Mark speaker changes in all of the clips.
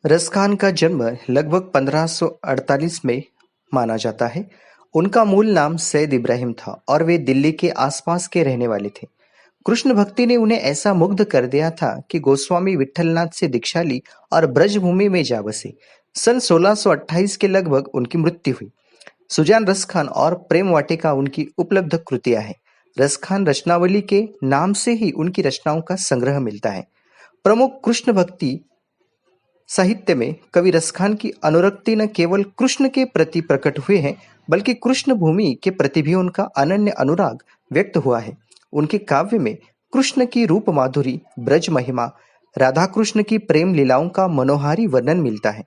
Speaker 1: रस खान का जन्म लगभग 1548 में माना जाता है। उनका मूल नाम सैयद इब्राहिम था और वे दिल्ली के आसपास के रहने वाले थे। कृष्ण भक्ति ने उन्हें ऐसा मुग्ध कर दिया था कि गोस्वामी विठलनाथ से दीक्षा ली और ब्रजभूमि में जा बसे। सन 1628 के लगभग उनकी मृत्यु हुई। सुजान रस खान और प्रेम वाटिका उनकी उपलब्ध कृतियां हैं। रस खान रचनावली के नाम से ही उनकी रचनाओं का संग्रह मिलता है। प्रमुख कृष्ण भक्ति साहित्य में कवि रसखान की अनुरक्ति न केवल कृष्ण के प्रति प्रकट हुए हैं, बल्कि कृष्ण भूमि के प्रति भी उनका अनन्य अनुराग व्यक्त हुआ है। उनके काव्य में कृष्ण की रूप माधुरी, ब्रज महिमा, राधा कृष्ण की प्रेम लीलाओं का मनोहारी वर्णन मिलता है।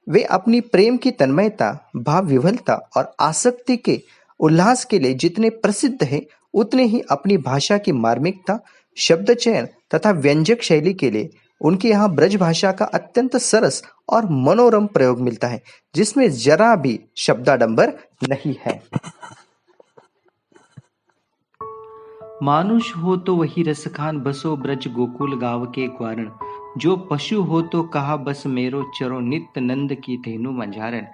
Speaker 1: वे अपनी प्रेम की तन्मयता, भाव विह्वलता और आसक्ति के उल्लास के लिए जितने प्रसिद्ध हैं, उतने ही अपनी भाषा की मार्मिकता, शब्द चयन तथा व्यंजक शैली के लिए उनके यहाँ ब्रज भाषा का अत्यंत सरस और मनोरम प्रयोग मिलता है, जिसमें जरा भी शब्दाडंबर नहीं है।
Speaker 2: मानुष हो तो वही रसखान बसो ब्रज गोकुल गाँव के ग्वारण। जो पशु हो तो कहा बस मेरो चरो नित्य नंद की धेनु मंझारण।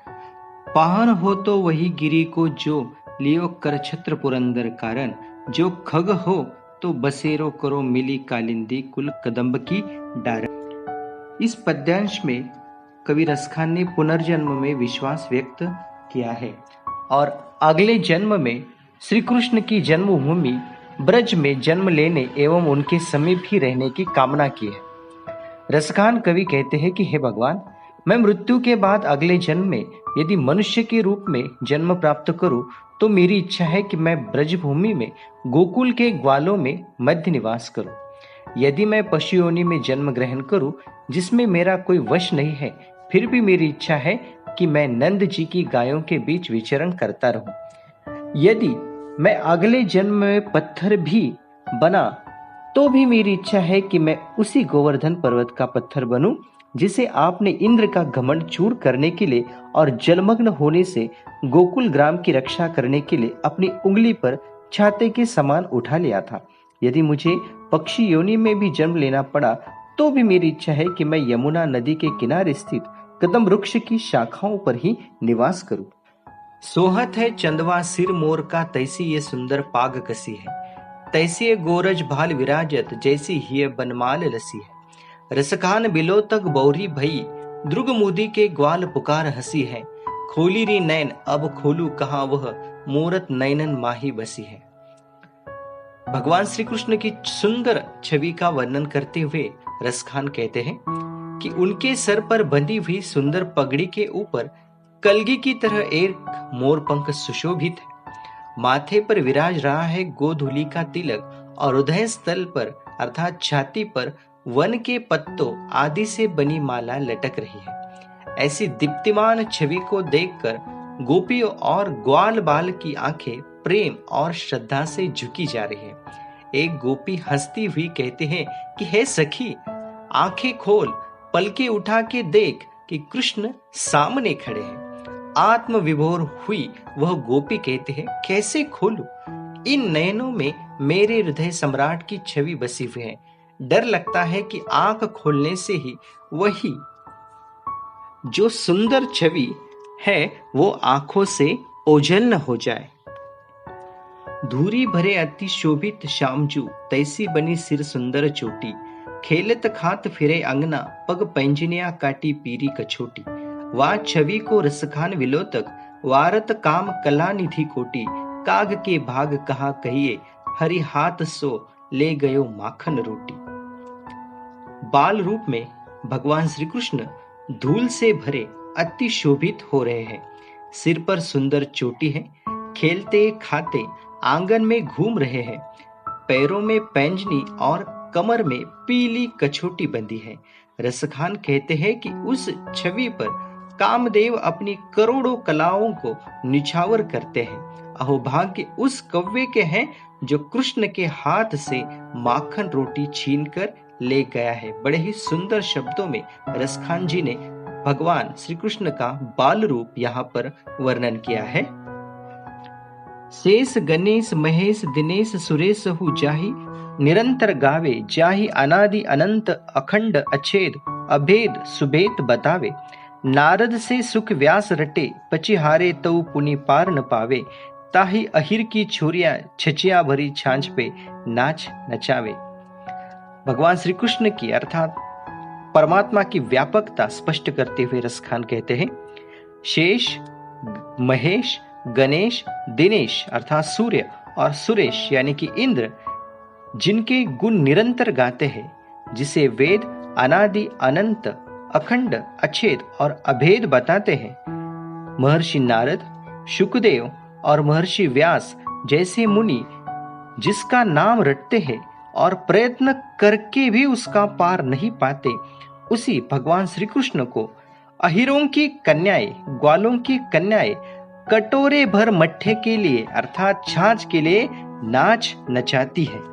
Speaker 2: पाहन हो तो वही गिरी को जो लियो कर छत्र पुरंदर कारण। जो खग हो तो बसेरो करो मिली कालिंदी कुल कदम्ब की डार। इस पद्यांश में कवि रसखान ने पुनर्जन्म में विश्वास व्यक्त किया है और अगले जन्म में श्री कृष्ण की जन्मभूमि ब्रज में जन्म लेने एवं उनके समीप ही रहने की कामना की है। रसखान कवि कहते हैं कि हे भगवान, मैं मृत्यु के बाद अगले जन्म में यदि मनुष्य के रूप में जन्म प्राप्त करूं तो मेरी इच्छा है कि मैं ब्रजभूमि में गोकुल के ग्वालों में मध्य निवास करूं। यदि मैं पशु योनि में जन्म ग्रहण करूं जिसमें मेरा कोई वश नहीं है, फिर भी मेरी इच्छा है कि मैं नंद जी की गायों के बीच विचरण करता रहूं। यदि मैं अगले जन्म में पत्थर भी बना तो भी मेरी इच्छा है कि मैं उसी गोवर्धन पर्वत का पत्थर बनूं जिसे आपने इंद्र का घमंड चूर करने के लिए और जलमग्न होने से गोकुल ग्राम की रक्षा करने के लिए अपनी उंगली पर छाते के समान उठा लिया था। यदि मुझे पक्षी योनि में भी जन्म लेना पड़ा तो भी मेरी इच्छा है कि मैं यमुना नदी के किनारे स्थित कदम वृक्ष की शाखाओं पर ही निवास करूं। सोहत है चंदवा सिर मोर का, तैसी ये सुंदर पाग कसी है। तैसी ये गोरज भाल विराजत, जैसी ही बनमाल लसी है। रसखान बिलो तक बौरी भई, द्रुग मुदी के ग्वाल पुकार हंसी है। खोली री नैन अब खोलू कहाँ, वह मूरत नैनन माही बसी है। भगवान श्री कृष्ण की सुंदर छवि का वर्णन करते हुए रसखान कहते हैं कि उनके सर पर बंधी हुई सुंदर पगड़ी के ऊपर कलगी की तरह एक मोर पंख सुशोभित है। माथे पर विराज रहा है गोधूली का तिलक और हृदय स्थल पर अर्थात छाती पर वन के पत्तों आदि से बनी माला लटक रही है। ऐसी दीप्तिमान छवि को देखकर गोपियों और ग्वाल बाल की आंखें प्रेम और श्रद्धा से झुकी जा रही है। एक गोपी हंसती हुई कहते हैं कि हे सखी, आंखें खोल, पलके उठा के देख कि कृष्ण सामने खड़े हैं। आत्म विभोर हुई वह गोपी कहते हैं, कैसे खोलूं? इन नयनों में मेरे हृदय सम्राट की छवि बसी हुई है। डर लगता है कि आंख खोलने से ही वही जो सुंदर छवि है वो आंखों से ओझल न हो जाए। धूरी भरे अति शोभित श्यामजू, तैसी बनी सिर सुंदर चोटी। खेलत खात फिरे अंगना, पग पैंजनिया काटी पीरी कछोटी। वा छवि को रसखान विलोतक, वारत काम कला निधि कोटी। काग के भाग कहा कहिए, हरि हाथ सो ले गयो माखन रोटी। बाल रूप में भगवान श्री कृष्ण धूल से भरे अति शोभित हो रहे हैं। सिर पर सुंदर चोटी है, खेलते खाते आंगन में घूम रहे हैं। पैरों में पैंजनी और कमर में पीली कछोटी बंधी है। रसखान कहते हैं कि उस छवि पर कामदेव अपनी करोड़ों कलाओं को निछावर करते हैं। अहोभाग्य उस कव्वे के हैं जो कृष्ण के हाथ से माखन रोटी छीनकर ले गया है। बड़े ही सुंदर शब्दों में रसखान जी ने भगवान श्री कृष्ण का बाल रूप यहाँ पर वर्णन किया है। शेष गणेश महेश दिनेश सुरेश हु जाहि, निरंतर गावे जाहि अनादि अनंत अखंड अछेद। अभेद सुभेद बतावे। नारद से सुख व्यास रटे, पचिहारे तऊ पुनि पार न पावे। ताही अहिर की छोरिया, छचिया भरी छाछ पे नाच नचावे। भगवान श्री कृष्ण की अर्थात परमात्मा की व्यापकता स्पष्ट करते हुए रसखान कहते हैं, शेष, महेश, गणेश, दिनेश अर्थात सूर्य और सुरेश यानी कि इंद्र, जिनके गुण निरंतर गाते हैं, जिसे वेद अनादि अनंत अखंड अछेद और अभेद बताते हैं। महर्षि नारद, शुकदेव और महर्षि व्यास जैसे मुनि जिसका नाम रटते हैं और प्रयत्न करके भी उसका पार नहीं पाते, उसी भगवान श्री कृष्ण को अहिरों की कन्याएं, ग्वालों की कन्याएं कटोरे भर मट्ठे के लिए अर्थात छाछ के लिए नाच नचाती है।